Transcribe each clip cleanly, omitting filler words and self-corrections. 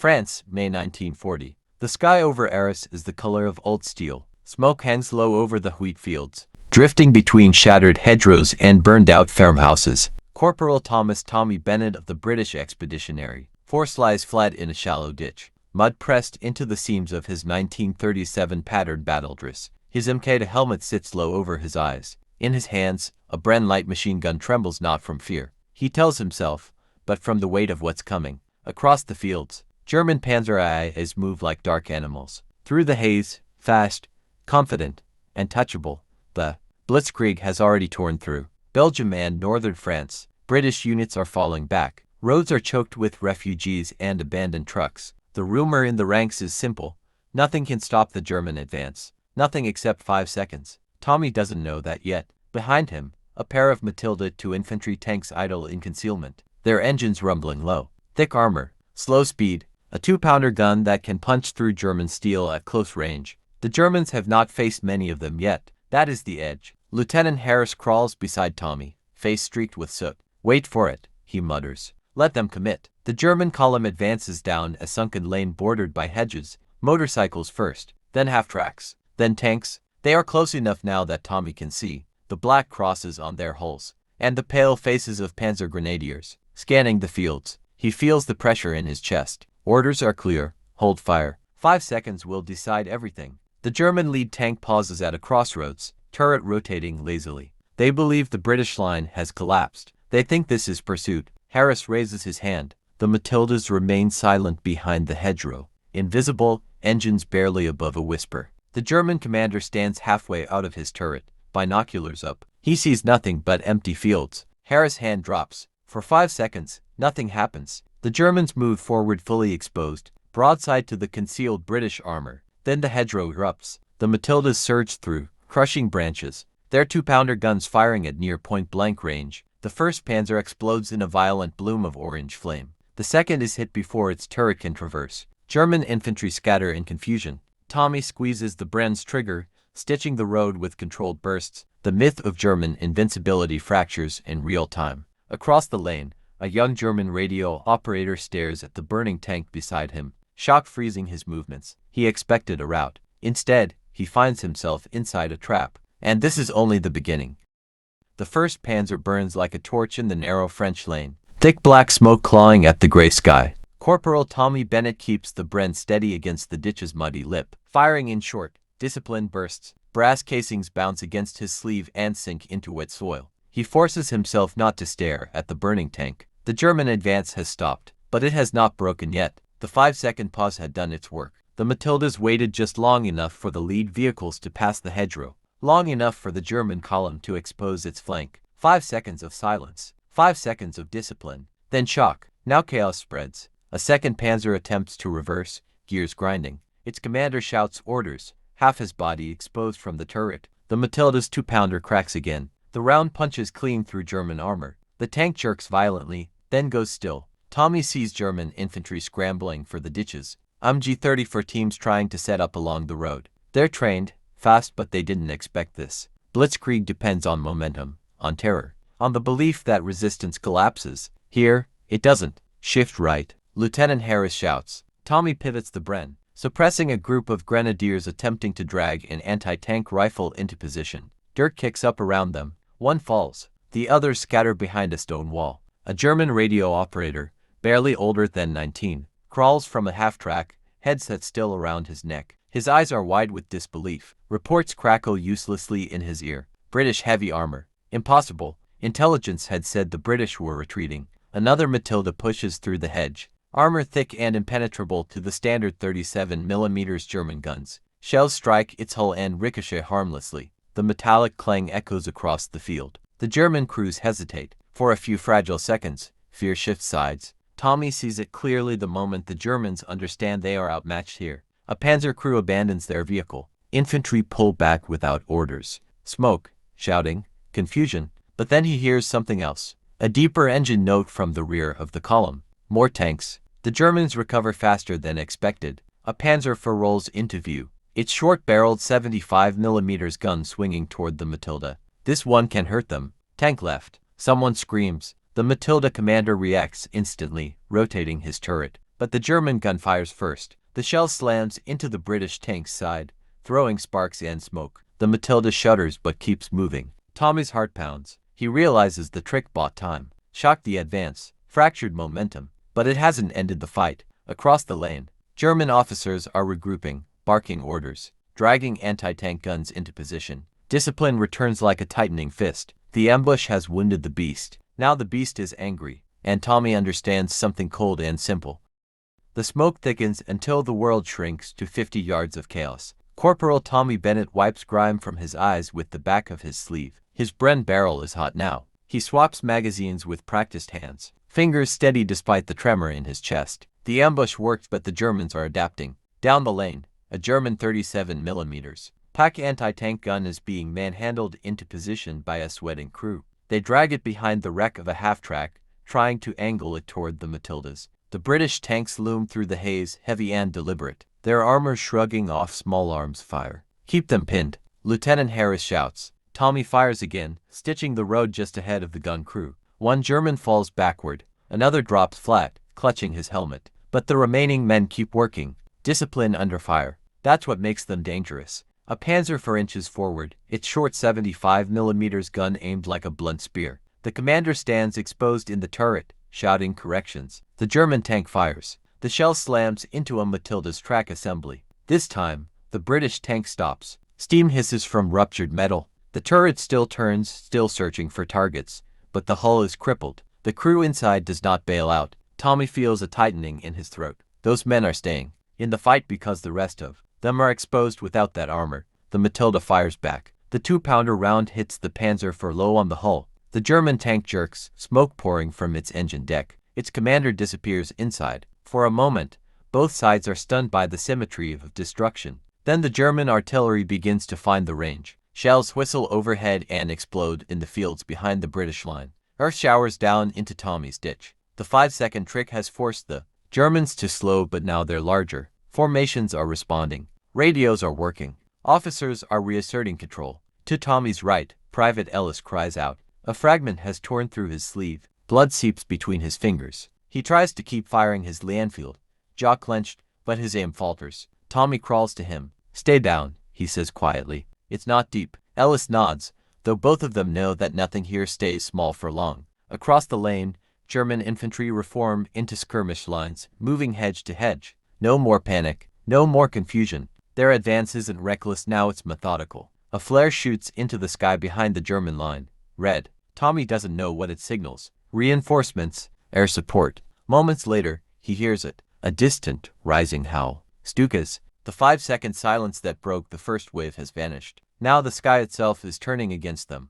France, May 1940. The sky over Arras is the color of old steel. Smoke hangs low over the wheat fields, drifting between shattered hedgerows and burned-out farmhouses. Corporal Thomas Tommy Bennett of the British Expeditionary Force lies flat in a shallow ditch, mud pressed into the seams of his 1937 patterned battledress. His Mk helmet sits low over his eyes. In his hands, a Bren light machine gun trembles not from fear, he tells himself, but from the weight of what's coming. Across the fields, German Panzer IIs move like dark animals. Through the haze, fast, confident, and touchable, the Blitzkrieg has already torn through Belgium and northern France. British units are falling back. Roads are choked with refugees and abandoned trucks. The rumor in the ranks is simple. Nothing can stop the German advance. Nothing except 5 seconds. Tommy doesn't know that yet. Behind him, a pair of Matilda II infantry tanks idle in concealment, their engines rumbling low. Thick armor, slow speed, a 2-pounder gun that can punch through German steel at close range. The Germans have not faced many of them yet. That is the edge. Lieutenant Harris crawls beside Tommy, face streaked with soot. "Wait for it," he mutters. "Let them commit." The German column advances down a sunken lane bordered by hedges, motorcycles first, then half-tracks, then tanks. They are close enough now that Tommy can see the black crosses on their hulls, and the pale faces of Panzer grenadiers. Scanning the fields, he feels the pressure in his chest. Orders are clear. Hold fire. 5 seconds will decide everything. The German lead tank pauses at a crossroads, turret rotating lazily. They believe the British line has collapsed. They think this is pursuit. Harris raises his hand. The Matildas remain silent behind the hedgerow, invisible, engines barely above a whisper. The German commander stands halfway out of his turret, binoculars up. He sees nothing but empty fields. Harris' hand drops. For 5 seconds, nothing happens. The Germans move forward fully exposed, broadside to the concealed British armor. Then the hedgerow erupts. The Matildas surge through, crushing branches, their 2-pounder guns firing at near point-blank range. The first Panzer explodes in a violent bloom of orange flame. The second is hit before its turret can traverse. German infantry scatter in confusion. Tommy squeezes the Bren's trigger, stitching the road with controlled bursts. The myth of German invincibility fractures in real time. Across the lane, a young German radio operator stares at the burning tank beside him, shock freezing his movements. He expected a rout. Instead, he finds himself inside a trap. And this is only the beginning. The first Panzer burns like a torch in the narrow French lane, thick black smoke clawing at the gray sky. Corporal Tommy Bennett keeps the Bren steady against the ditch's muddy lip, firing in short, disciplined bursts. Brass casings bounce against his sleeve and sink into wet soil. He forces himself not to stare at the burning tank. The German advance has stopped, but it has not broken yet. The 5-second pause had done its work. The Matildas waited just long enough for the lead vehicles to pass the hedgerow, long enough for the German column to expose its flank. 5 seconds of silence, 5 seconds of discipline, then shock. Now chaos spreads. A second Panzer attempts to reverse, gears grinding. Its commander shouts orders, half his body exposed from the turret. The Matilda's 2-pounder cracks again. The round punches clean through German armor. The tank jerks violently, then goes still. Tommy sees German infantry scrambling for the ditches. MG-34 teams trying to set up along the road. They're trained, fast, but they didn't expect this. Blitzkrieg depends on momentum, on terror, on the belief that resistance collapses. Here, it doesn't. Shift right. Lieutenant Harris shouts. Tommy pivots the Bren, suppressing a group of grenadiers attempting to drag an anti-tank rifle into position. Dirt kicks up around them. One falls. The others scatter behind a stone wall. A German radio operator, barely older than 19, crawls from a half-track, headset still around his neck. His eyes are wide with disbelief. Reports crackle uselessly in his ear. British heavy armor. Impossible. Intelligence had said the British were retreating. Another Matilda pushes through the hedge. Armor thick and impenetrable to the standard 37mm German guns. Shells strike its hull and ricochet harmlessly. The metallic clang echoes across the field. The German crews hesitate. For a few fragile seconds, fear shifts sides. Tommy sees it clearly the moment the Germans understand they are outmatched here. A Panzer crew abandons their vehicle. Infantry pull back without orders. Smoke, shouting, confusion. But then he hears something else. A deeper engine note from the rear of the column. More tanks. The Germans recover faster than expected. A Panzer IV rolls into view, its short-barreled 75mm gun swinging toward the Matilda. This one can hurt them. Tank left. Someone screams. The Matilda commander reacts instantly, rotating his turret. but the German gun fires first. The shell slams into the British tank's side, throwing sparks and smoke. The Matilda shudders but keeps moving. Tommy's heart pounds. He realizes the trick bought time, shocked the advance, fractured momentum, but it hasn't ended the fight. Across the lane, German officers are regrouping, barking orders, dragging anti-tank guns into position. Discipline returns like a tightening fist. The ambush has wounded the beast. Now the beast is angry, and Tommy understands something cold and simple. The smoke thickens until the world shrinks to 50 yards of chaos. Corporal Tommy Bennett wipes grime from his eyes with the back of his sleeve. His Bren barrel is hot now. He swaps magazines with practiced hands, fingers steady despite the tremor in his chest. The ambush worked, but the Germans are adapting. Down the lane, a German 37mm Pak anti-tank gun is being manhandled into position by a sweating crew. They drag it behind the wreck of a half-track, trying to angle it toward the Matildas. The British tanks loom through the haze, heavy and deliberate, their armor shrugging off small arms fire. Keep them pinned, Lieutenant Harris shouts. Tommy fires again, stitching the road just ahead of the gun crew. One German falls backward, another drops flat, clutching his helmet. But the remaining men keep working. Discipline under fire. That's what makes them dangerous. A Panzer 4 inches forward, its short 75mm gun aimed like a blunt spear. The commander stands exposed in the turret, shouting corrections. The German tank fires. The shell slams into a Matilda's track assembly. This time, the British tank stops. Steam hisses from ruptured metal. The turret still turns, still searching for targets, but the hull is crippled. The crew inside does not bail out. Tommy feels a tightening in his throat. Those men are staying in the fight because the rest of them are exposed without that armor. The Matilda fires back. The 2-pounder round hits the Panzer for low on the hull. The German tank jerks, smoke pouring from its engine deck. Its commander disappears inside. For a moment, both sides are stunned by the symmetry of destruction. Then the German artillery begins to find the range. Shells whistle overhead and explode in the fields behind the British line. Earth showers down into Tommy's ditch. The 5-second trick has forced the Germans to slow, but now they're larger. Formations are responding. Radios are working. Officers are reasserting control. To Tommy's right, Private Ellis cries out. A fragment has torn through his sleeve. Blood seeps between his fingers. He tries to keep firing his Lanfield, jaw clenched, but his aim falters. Tommy crawls to him. Stay down, he says quietly. It's not deep. Ellis nods, though both of them know that nothing here stays small for long. Across the lane, German infantry reform into skirmish lines, moving hedge to hedge. No more panic, no more confusion. Their advance isn't reckless now, it's methodical. A flare shoots into the sky behind the German line. Red. Tommy doesn't know what it signals. Reinforcements, air support. Moments later, he hears it. A distant, rising howl. Stukas. The 5-second silence that broke the first wave has vanished. Now the sky itself is turning against them.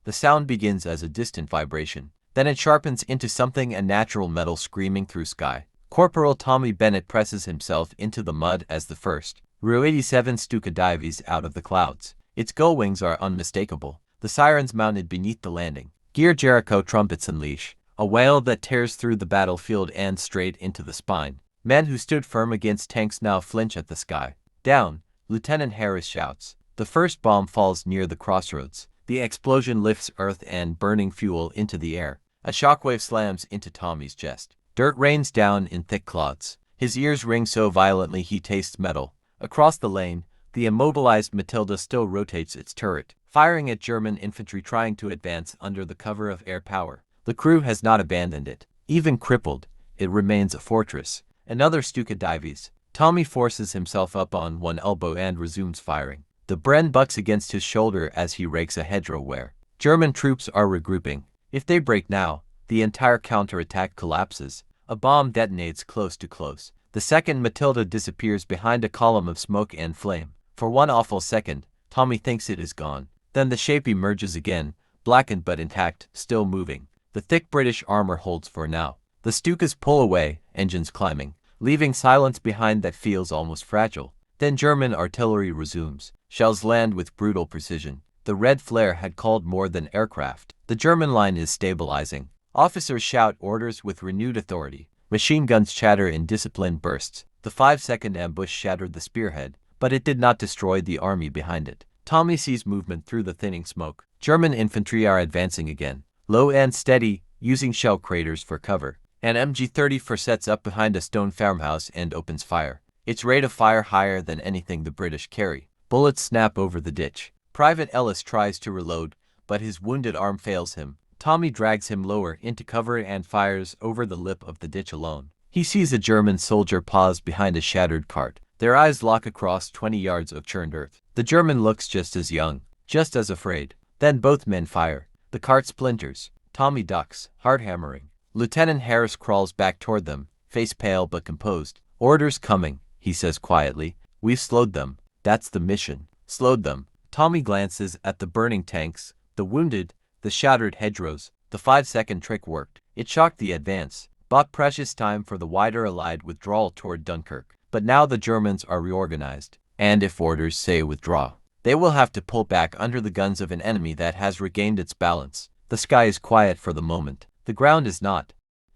The sound begins as a distant vibration. Then it sharpens into something, a natural metal screaming through sky. Corporal Tommy Bennett presses himself into the mud as the first WWII Stuka dives out of the clouds. Its gull wings are unmistakable. The sirens mounted beneath the landing. Gear Jericho trumpets unleash. A wail that tears through the battlefield and straight into the spine. Men who stood firm against tanks now flinch at the sky. Down, Lieutenant Harris shouts. The first bomb falls near the crossroads. The explosion lifts earth and burning fuel into the air. A shockwave slams into Tommy's chest. Dirt rains down in thick clods. His ears ring so violently he tastes metal. Across the lane, the immobilized Matilda still rotates its turret, firing at German infantry trying to advance under the cover of air power. The crew has not abandoned it. Even crippled, it remains a fortress. Another Stuka dives. Tommy forces himself up on one elbow and resumes firing. The Bren bucks against his shoulder as he rakes a hedgerow where German troops are regrouping. If they break now, the entire counterattack collapses. A bomb detonates close to close. The second Matilda disappears behind a column of smoke and flame. For one awful second, Tommy thinks it is gone. Then the shape emerges again, blackened but intact, still moving. The thick British armor holds for now. The Stukas pull away, engines climbing, leaving silence behind that feels almost fragile. Then German artillery resumes. Shells land with brutal precision. The red flare had called more than aircraft. The German line is stabilizing. Officers shout orders with renewed authority. Machine guns chatter in disciplined bursts. The 5-second ambush shattered the spearhead, but it did not destroy the army behind it. Tommy sees movement through the thinning smoke. German infantry are advancing again. Low and steady, using shell craters for cover. An MG-34 sets up behind a stone farmhouse and opens fire. Its rate of fire higher than anything the British carry. Bullets snap over the ditch. Private Ellis tries to reload, but his wounded arm fails him. Tommy drags him lower into cover and fires over the lip of the ditch alone. He sees a German soldier pause behind a shattered cart. Their eyes lock across 20 yards of churned earth. The German looks just as young, just as afraid. Then both men fire. The cart splinters. Tommy ducks, heart hammering. Lieutenant Harris crawls back toward them, face pale but composed. "Orders coming," he says quietly. "We've slowed them. That's the mission. Slowed them." Tommy glances at the burning tanks, the wounded, the shattered hedgerows. The 5-second trick worked. It shocked the advance, bought precious time for the wider Allied withdrawal toward Dunkirk. But now the Germans are reorganized, and if orders say withdraw, they will have to pull back under the guns of an enemy that has regained its balance. The sky is quiet for the moment. The ground is not.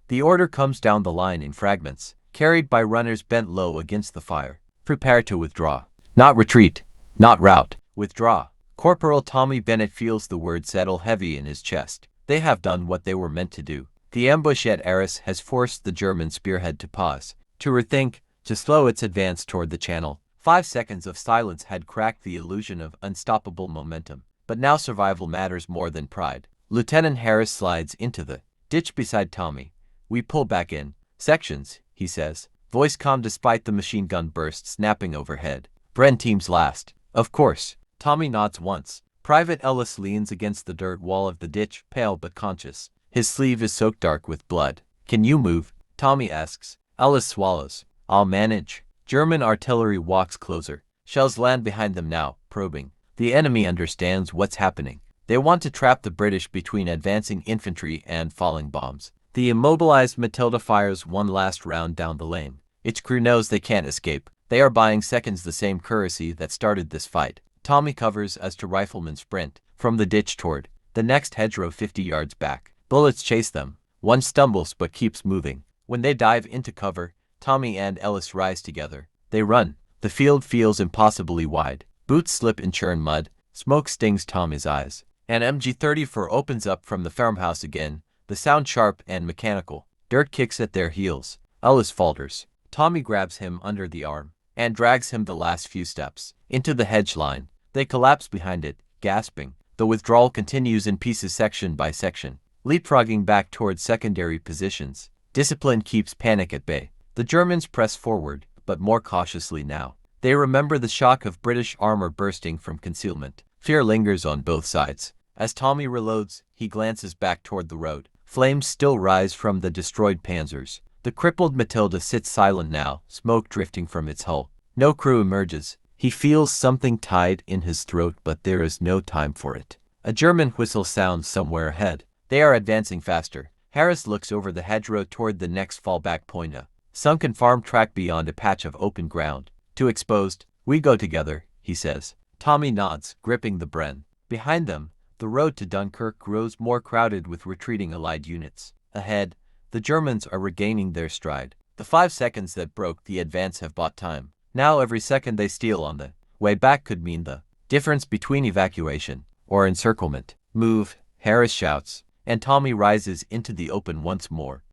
The order comes down the line in fragments, carried by runners bent low against the fire. Prepare to withdraw. Not retreat. Not rout. Withdraw. Corporal Tommy Bennett feels the word settle heavy in his chest. They have done what they were meant to do. The ambush at Arras has forced the German spearhead to pause, to rethink, to slow its advance toward the channel. 5 seconds of silence had cracked the illusion of unstoppable momentum. But now survival matters more than pride. Lieutenant Harris slides into the ditch beside Tommy. "We pull back in sections," he says, voice calm despite the machine gun burst snapping overhead. "Bren teams last." "Of course." Tommy nods once. Private Ellis leans against the dirt wall of the ditch, pale but conscious. His sleeve is soaked dark with blood. "Can you move?" Tommy asks. Ellis swallows. "I'll manage." German artillery walks closer. Shells land behind them now, probing. The enemy understands what's happening. They want to trap the British between advancing infantry and falling bombs. The immobilized Matilda fires one last round down the lane. Its crew knows they can't escape. They are buying seconds, the same currency that started this fight. Tommy covers as two riflemen sprint from the ditch toward the next hedgerow 50 yards back. Bullets chase them. One stumbles but keeps moving. When they dive into cover, Tommy and Ellis rise together. They run. The field feels impossibly wide. Boots slip in churned mud. Smoke stings Tommy's eyes. An MG-34 opens up from the farmhouse again, the sound sharp and mechanical. Dirt kicks at their heels. Ellis falters. Tommy grabs him under the arm and drags him the last few steps into the hedge line. They collapse behind it, gasping. The withdrawal continues in pieces, section by section, leapfrogging back towards secondary positions. Discipline keeps panic at bay. The Germans press forward, but more cautiously now. They remember the shock of British armor bursting from concealment. Fear lingers on both sides. As Tommy reloads, he glances back toward the road. Flames still rise from the destroyed panzers. The crippled Matilda sits silent now, smoke drifting from its hull. No crew emerges. He feels something tied in his throat, but there is no time for it. A German whistle sounds somewhere ahead. They are advancing faster. Harris looks over the hedgerow toward the next fallback point, a sunken farm track beyond a patch of open ground. "Too exposed. We go together," he says. Tommy nods, gripping the Bren. Behind them, the road to Dunkirk grows more crowded with retreating Allied units. Ahead, the Germans are regaining their stride. The 5 seconds that broke the advance have bought time. Now every second they steal on the way back could mean the difference between evacuation or encirclement. "Move," Harris shouts, and Tommy rises into the open once more.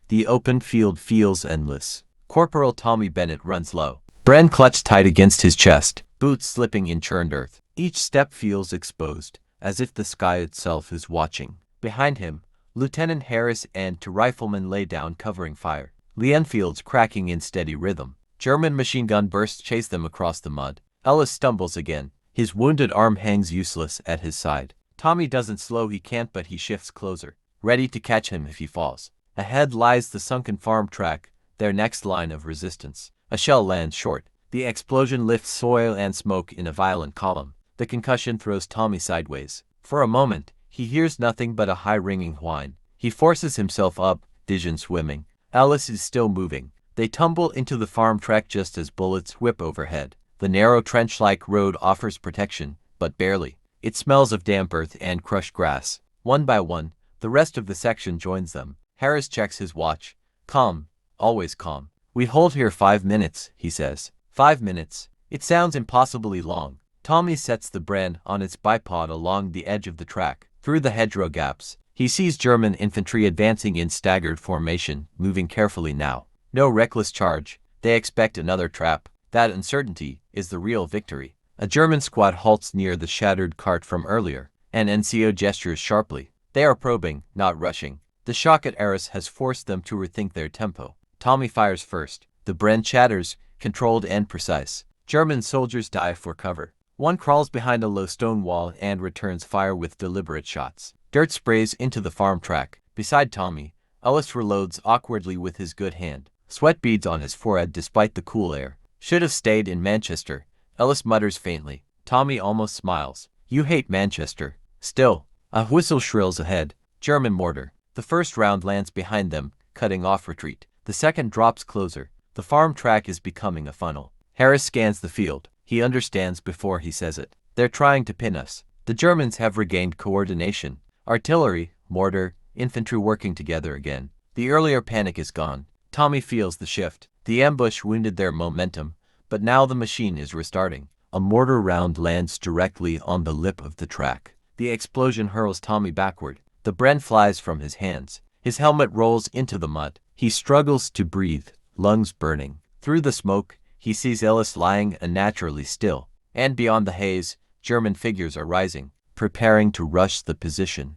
The open field feels endless. Corporal Tommy Bennett runs low. Bren clutched tight against his chest, boots slipping in churned earth. Each step feels exposed, as if the sky itself is watching. Behind him, Lieutenant Harris and two riflemen lay down covering fire. The Enfields cracking in steady rhythm. German machine gun bursts chase them across the mud. Ellis stumbles again. His wounded arm hangs useless at his side. Tommy doesn't slow, he can't, but he shifts closer, ready to catch him if he falls. Ahead lies the sunken farm track, their next line of resistance. A shell lands short. The explosion lifts soil and smoke in a violent column. The concussion throws Tommy sideways. For a moment, he hears nothing but a high ringing whine. He forces himself up, vision swimming. Ellis is still moving. They tumble into the farm track just as bullets whip overhead. The narrow trench-like road offers protection, but barely. It smells of damp earth and crushed grass. One by one, the rest of the section joins them. Harris checks his watch. Calm. Always calm. "We hold here 5 minutes," he says. 5 minutes. It sounds impossibly long. Tommy sets the Bren on its bipod along the edge of the track, through the hedgerow gaps. He sees German infantry advancing in staggered formation, moving carefully now. No reckless charge. They expect another trap. That uncertainty is the real victory. A German squad halts near the shattered cart from earlier. An NCO gestures sharply. They are probing, not rushing. The shock at Arras has forced them to rethink their tempo. Tommy fires first. The Bren chatters, controlled and precise. German soldiers dive for cover. One crawls behind a low stone wall and returns fire with deliberate shots. Dirt sprays into the farm track. Beside Tommy, Ellis reloads awkwardly with his good hand. Sweat beads on his forehead despite the cool air. Should have stayed in Manchester, Ellis mutters faintly. Tommy almost smiles. You hate Manchester. Still, a whistle shrills ahead. German mortar. The first round lands behind them, cutting off retreat. The second drops closer. The farm track is becoming a funnel. Harris scans the field. He understands before he says it. They're trying to pin us. The Germans have regained coordination. Artillery, mortar, infantry working together again. The earlier panic is gone. Tommy feels the shift. The ambush wounded their momentum, but now the machine is restarting. A mortar round lands directly on the lip of the track. The explosion hurls Tommy backward. The Bren flies from his hands. His helmet rolls into the mud. He struggles to breathe, lungs burning. Through the smoke, he sees Ellis lying unnaturally still. And beyond the haze, German figures are rising, preparing to rush the position.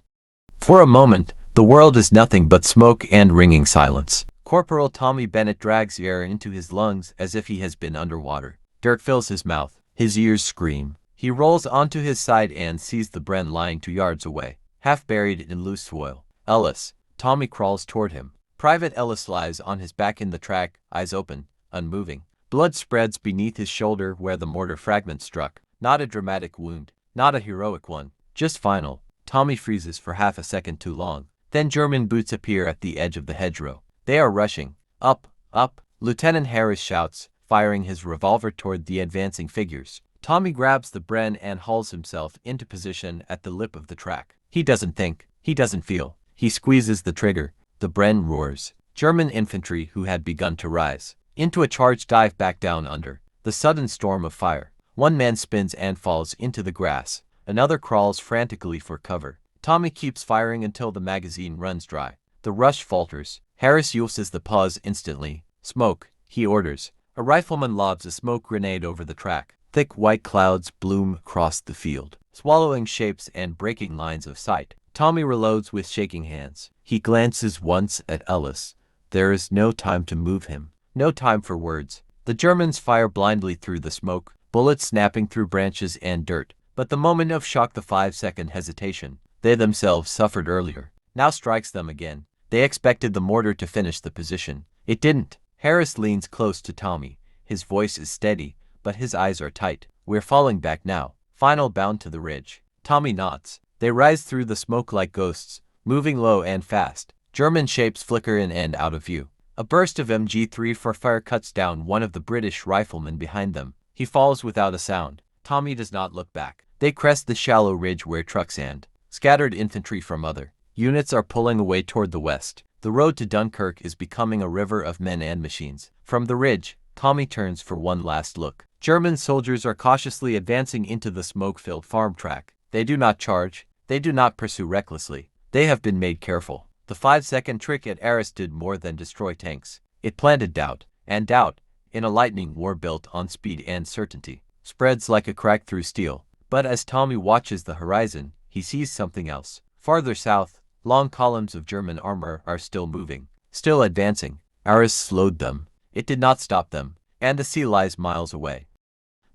For a moment, the world is nothing but smoke and ringing silence. Corporal Tommy Bennett drags air into his lungs as if he has been underwater. Dirt fills his mouth. His ears scream. He rolls onto his side and sees the Bren lying 2 yards away, half buried in loose soil. Ellis. Tommy crawls toward him. Private Ellis lies on his back in the track, eyes open, unmoving. Blood spreads beneath his shoulder where the mortar fragment struck. Not a dramatic wound, not a heroic one, just final. Tommy freezes for half a second too long. Then German boots appear at the edge of the hedgerow. They are rushing. Up, up. Lieutenant Harris shouts, firing his revolver toward the advancing figures. Tommy grabs the Bren and hauls himself into position at the lip of the track. He doesn't think. He doesn't feel. He squeezes the trigger. The Bren roars. German infantry, who had begun to rise into a charge, dive back down under the sudden storm of fire. One man spins and falls into the grass. Another crawls frantically for cover. Tommy keeps firing until the magazine runs dry. The rush falters. Harris uses the pause instantly. Smoke, he orders. A rifleman lobs a smoke grenade over the track. Thick white clouds bloom across the field, swallowing shapes and breaking lines of sight. Tommy reloads with shaking hands. He glances once at Ellis. There is no time to move him. No time for words. The Germans fire blindly through the smoke, bullets snapping through branches and dirt. But the moment of shock, the 5-second hesitation they themselves suffered earlier, now strikes them again. They expected the mortar to finish the position. It didn't. Harris leans close to Tommy. His voice is steady, but his eyes are tight. We're falling back now. Final bound to the ridge. Tommy nods. They rise through the smoke like ghosts, moving low and fast. German shapes flicker in and out of view. A burst of MG3 for fire cuts down one of the British riflemen behind them. He falls without a sound. Tommy does not look back. They crest the shallow ridge where trucks and scattered infantry from other units are pulling away toward the west. The road to Dunkirk is becoming a river of men and machines. From the ridge, Tommy turns for one last look. German soldiers are cautiously advancing into the smoke-filled farm track. They do not charge. They do not pursue recklessly. They have been made careful. The 5-second trick at Arras did more than destroy tanks. It planted doubt, and doubt, in a lightning war built on speed and certainty, spreads like a crack through steel. But as Tommy watches the horizon, he sees something else. Farther south, long columns of German armor are still moving, still advancing. Arras slowed them. It did not stop them, and the sea lies miles away.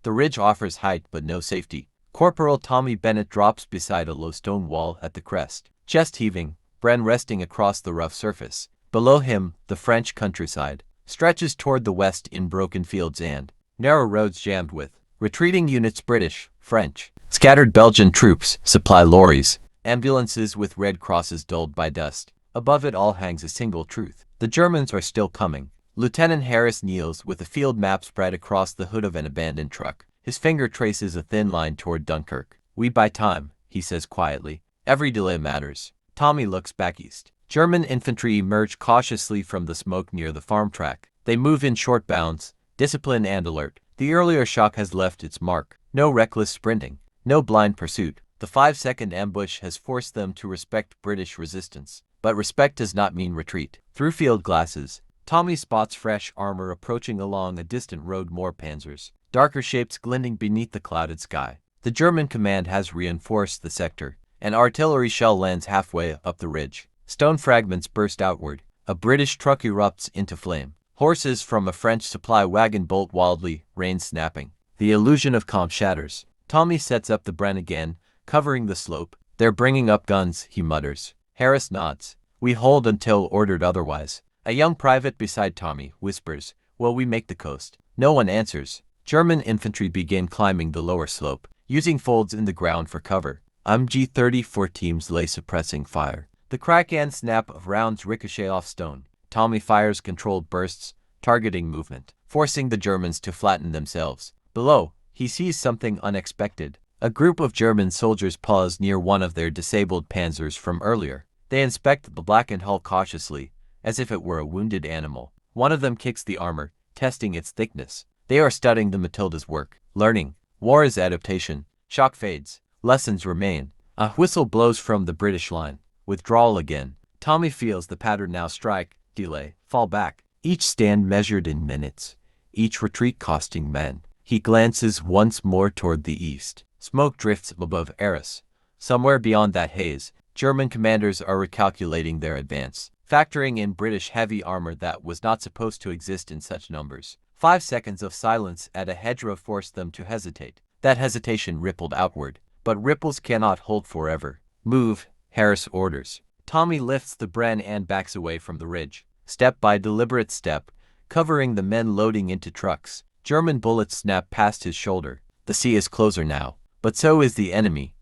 The ridge offers height but no safety. Corporal Tommy Bennett drops beside a low stone wall at the crest, chest heaving, Bren resting across the rough surface. Below him, the French countryside stretches toward the west in broken fields and narrow roads jammed with retreating units, British, French, scattered Belgian troops, supply lorries, ambulances with red crosses dulled by dust. Above it all hangs a single truth. The Germans are still coming. Lieutenant Harris kneels with a field map spread across the hood of an abandoned truck. His finger traces a thin line toward Dunkirk. We buy time, he says quietly. Every delay matters. Tommy looks back east. German infantry emerge cautiously from the smoke near the farm track. They move in short bounds, disciplined and alert. The earlier shock has left its mark. No reckless sprinting, no blind pursuit. The 5-second ambush has forced them to respect British resistance. But respect does not mean retreat. Through field glasses, Tommy spots fresh armor approaching along a distant road. More panzers, darker shapes glinting beneath the clouded sky. The German command has reinforced the sector. An artillery shell lands halfway up the ridge. Stone fragments burst outward. A British truck erupts into flame. Horses from a French supply wagon bolt wildly, rain snapping. The illusion of calm shatters. Tommy sets up the Bren again, covering the slope. "They're bringing up guns," he mutters. Harris nods. "We hold until ordered otherwise." A young private beside Tommy whispers, "Will we make the coast?" No one answers. German infantry begin climbing the lower slope, using folds in the ground for cover. G-34 teams lay suppressing fire. The crack and snap of rounds ricochet off stone. Tommy fires controlled bursts, targeting movement, forcing the Germans to flatten themselves. Below, he sees something unexpected. A group of German soldiers pause near one of their disabled panzers from earlier. They inspect the blackened hull cautiously, as if it were a wounded animal. One of them kicks the armor, testing its thickness. They are studying the Matilda's work, learning. War is adaptation. Shock fades. Lessons remain. A whistle blows from the British line. Withdrawal again. Tommy feels the pattern now: strike, delay, fall back. Each stand measured in minutes. Each retreat costing men. He glances once more toward the east. Smoke drifts above Arras. Somewhere beyond that haze, German commanders are recalculating their advance, factoring in British heavy armor that was not supposed to exist in such numbers. 5 seconds of silence at a hedgerow forced them to hesitate. That hesitation rippled outward, but ripples cannot hold forever. "Move," Harris orders. Tommy lifts the Bren and backs away from the ridge, step by deliberate step, covering the men loading into trucks. German bullets snap past his shoulder. The sea is closer now, but so is the enemy.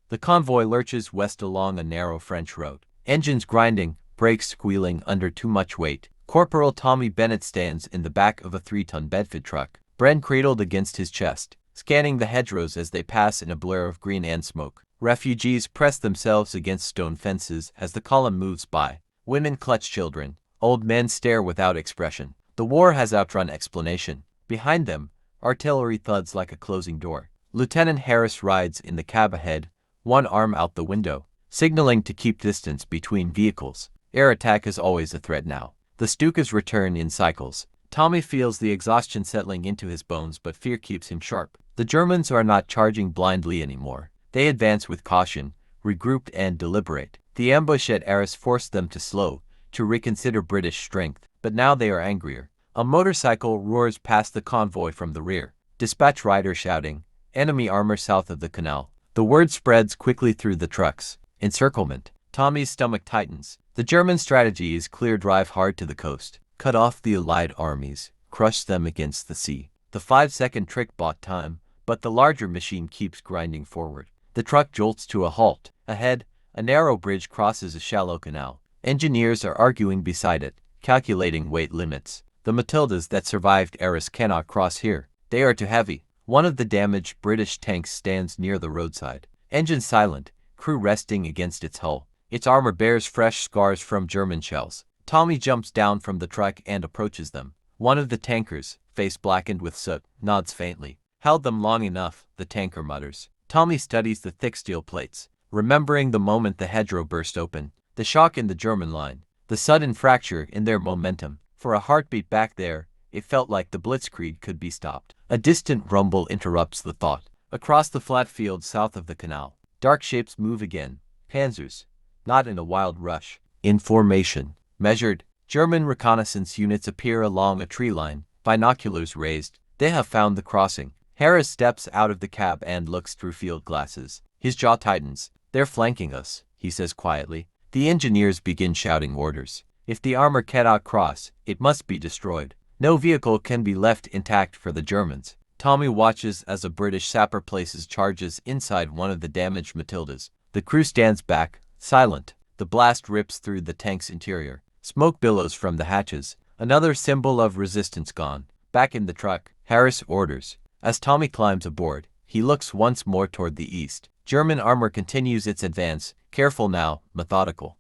The convoy lurches west along a narrow French road. Engines grinding, brakes squealing under too much weight. Corporal Tommy Bennett stands in the back of a 3-ton Bedford truck, Bren cradled against his chest, scanning the hedgerows as they pass in a blur of green and smoke. Refugees press themselves against stone fences as the column moves by. Women clutch children. Old men stare without expression. The war has outrun explanation. Behind them, artillery thuds like a closing door. Lieutenant Harris rides in the cab ahead, one arm out the window, signaling to keep distance between vehicles. Air attack is always a threat now. The Stukas return in cycles. Tommy feels the exhaustion settling into his bones, but fear keeps him sharp. The Germans are not charging blindly anymore. They advance with caution, regroup and deliberate. The ambush at Arras forced them to slow, to reconsider British strength, but now they are angrier. A motorcycle roars past the convoy from the rear. Dispatch rider shouting, "Enemy armor south of the canal." The word spreads quickly through the trucks. Encirclement. Tommy's stomach tightens. The German strategy is clear: drive hard to the coast, cut off the Allied armies, crush them against the sea. The 5-second trick bought time, but the larger machine keeps grinding forward. The truck jolts to a halt. Ahead, a narrow bridge crosses a shallow canal. Engineers are arguing beside it, calculating weight limits. The Matildas that survived Arras cannot cross here. They are too heavy. One of the damaged British tanks stands near the roadside. Engine silent, crew resting against its hull. Its armor bears fresh scars from German shells. Tommy jumps down from the truck and approaches them. One of the tankers, face blackened with soot, nods faintly. "Held them long enough," the tanker mutters. Tommy studies the thick steel plates, remembering the moment the hedgerow burst open. The shock in the German line. The sudden fracture in their momentum. For a heartbeat back there, it felt like the Blitzkrieg could be stopped. A distant rumble interrupts the thought. Across the flat field south of the canal, dark shapes move again. Panzers. Not in a wild rush. In formation. Measured. German reconnaissance units appear along a tree line, binoculars raised. They have found the crossing. Harris steps out of the cab and looks through field glasses. His jaw tightens. "They're flanking us," he says quietly. The engineers begin shouting orders. If the armor cannot cross, it must be destroyed. No vehicle can be left intact for the Germans. Tommy watches as a British sapper places charges inside one of the damaged Matildas. The crew stands back, silent. The blast rips through the tank's interior. Smoke billows from the hatches. Another symbol of resistance gone. Back in the truck, Harris orders. As Tommy climbs aboard, he looks once more toward the east. German armor continues its advance, careful now, methodical.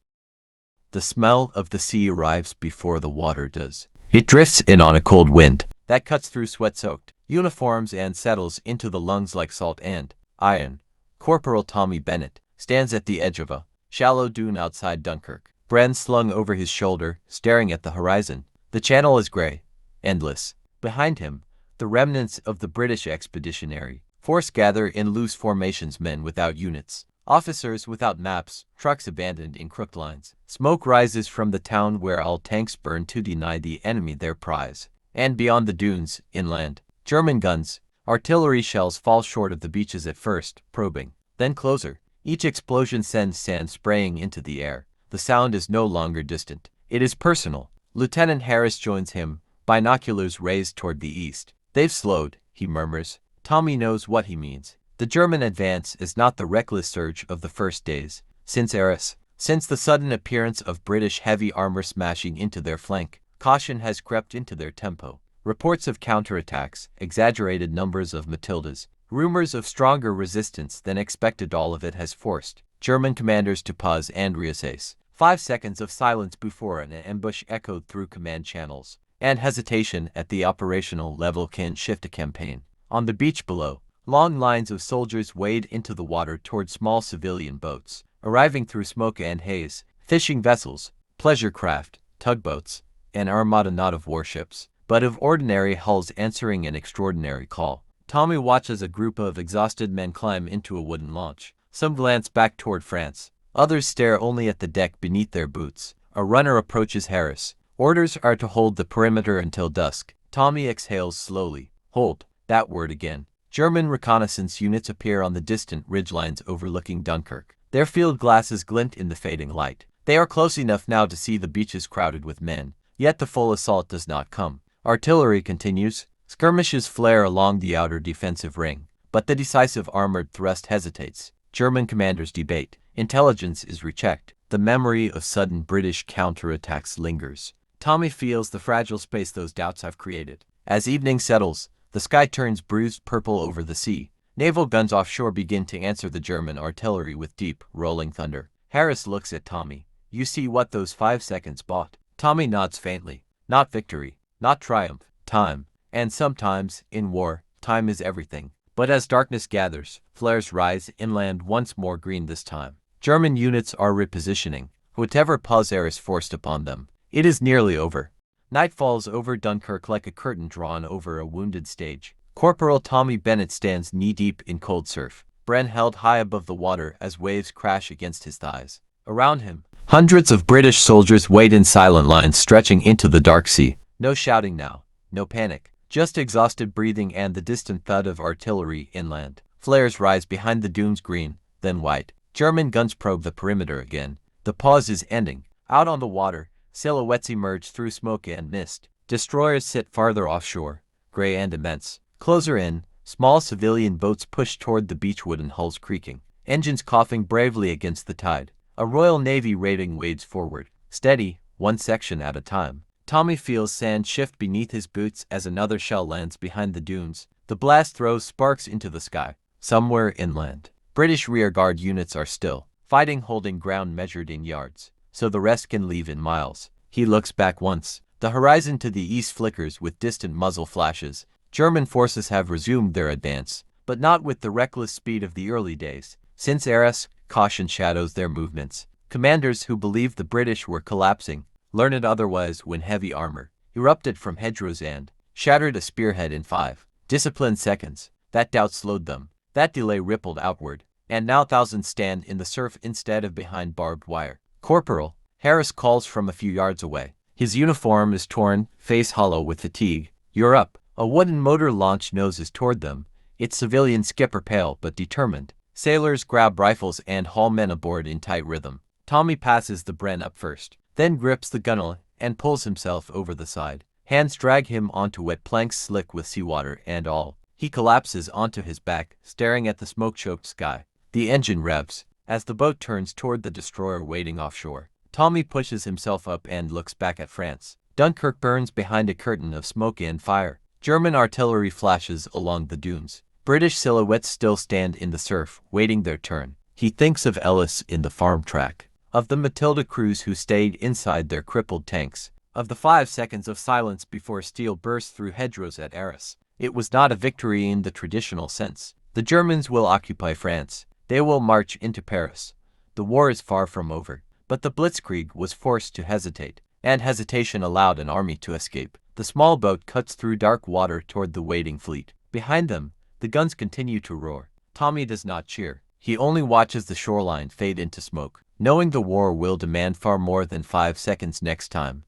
The smell of the sea arrives before the water does. It drifts in on a cold wind that cuts through sweat-soaked uniforms and settles into the lungs like salt and iron. Corporal Tommy Bennett stands at the edge of a shallow dune outside Dunkirk, brand slung over his shoulder, staring at the horizon. The channel is gray, endless. Behind him, the remnants of the British Expeditionary Force gather in loose formations, men without units, officers without maps, trucks abandoned in crooked lines. Smoke rises from the town where all tanks burn to deny the enemy their prize. And beyond the dunes, inland, German guns, artillery shells fall short of the beaches at first, probing, then closer. Each explosion sends sand spraying into the air. The sound is no longer distant. It is personal. Lieutenant Harris joins him, binoculars raised toward the east. They've slowed, he murmurs. Tommy knows what he means. The German advance is not the reckless surge of the first days. Since Arras, since the sudden appearance of British heavy armor smashing into their flank, caution has crept into their tempo. Reports of counterattacks, exaggerated numbers of Matildas, rumors of stronger resistance than expected, all of it has forced German commanders to pause and reassess. 5 seconds of silence before an ambush echoed through command channels, and hesitation at the operational level can shift a campaign. On the beach below, long lines of soldiers wade into the water toward small civilian boats, arriving through smoke and haze, fishing vessels, pleasure craft, tugboats, an armada not of warships, but of ordinary hulls answering an extraordinary call. Tommy watches a group of exhausted men climb into a wooden launch. Some glance back toward France. Others stare only at the deck beneath their boots. A runner approaches Harris. Orders are to hold the perimeter until dusk. Tommy exhales slowly. Hold. That word again. German reconnaissance units appear on the distant ridgelines overlooking Dunkirk. Their field glasses glint in the fading light. They are close enough now to see the beaches crowded with men. Yet the full assault does not come. Artillery continues. Skirmishes flare along the outer defensive ring. But the decisive armored thrust hesitates. German commanders debate. Intelligence is rechecked. The memory of sudden British counterattacks lingers. Tommy feels the fragile space those doubts have created. As evening settles, the sky turns bruised purple over the sea. Naval guns offshore begin to answer the German artillery with deep, rolling thunder. Harris looks at Tommy. You see what those 5 seconds bought? Tommy nods faintly. Not victory, not triumph, time. And sometimes, in war, time is everything. But as darkness gathers, flares rise inland, once more green this time. German units are repositioning, whatever pause Arras forced upon them. It is nearly over. Night falls over Dunkirk like a curtain drawn over a wounded stage. Corporal Tommy Bennett stands knee-deep in cold surf, Bren held high above the water as waves crash against his thighs. Around him, hundreds of British soldiers wait in silent lines stretching into the dark sea. No shouting now, no panic, just exhausted breathing and the distant thud of artillery inland. Flares rise behind the dunes, green, then white. German guns probe the perimeter again. The pause is ending. Out on the water, silhouettes emerge through smoke and mist. Destroyers sit farther offshore, gray and immense. Closer in, small civilian boats push toward the beach, wooden hulls creaking, engines coughing bravely against the tide. A Royal Navy raiding wades forward, steady, one section at a time. Tommy feels sand shift beneath his boots as another shell lands behind the dunes. The blast throws sparks into the sky. Somewhere inland, British rearguard units are still fighting, holding ground measured in yards, so the rest can leave in miles. He looks back once. The horizon to the east flickers with distant muzzle flashes. German forces have resumed their advance, but not with the reckless speed of the early days. Since Arras, caution shadows their movements. Commanders who believed the British were collapsing learned otherwise when heavy armor erupted from hedgerows and shattered a spearhead in 5 disciplined seconds. That doubt slowed them. That delay rippled outward, and now thousands stand in the surf instead of behind barbed wire. Corporal, Harris calls from a few yards away. His uniform is torn, face hollow with fatigue. You're up. A wooden motor launch noses toward them, its civilian skipper pale but determined. Sailors grab rifles and haul men aboard in tight rhythm. Tommy passes the Bren up first, then grips the gunwale and pulls himself over the side. Hands drag him onto wet planks slick with seawater and all. He collapses onto his back, staring at the smoke-choked sky. The engine revs as the boat turns toward the destroyer waiting offshore. Tommy pushes himself up and looks back at France. Dunkirk burns behind a curtain of smoke and fire. German artillery flashes along the dunes. British silhouettes still stand in the surf, waiting their turn. He thinks of Ellis in the farm track, of the Matilda crews who stayed inside their crippled tanks, of the 5 seconds of silence before steel burst through hedgerows at Arras. It was not a victory in the traditional sense. The Germans will occupy France, They will march into Paris. The war is far from over. But the Blitzkrieg was forced to hesitate, and hesitation allowed an army to escape. The small boat cuts through dark water toward the waiting fleet. Behind them, the guns continue to roar. Tommy does not cheer. He only watches the shoreline fade into smoke. Knowing the war will demand far more than 5 seconds next time,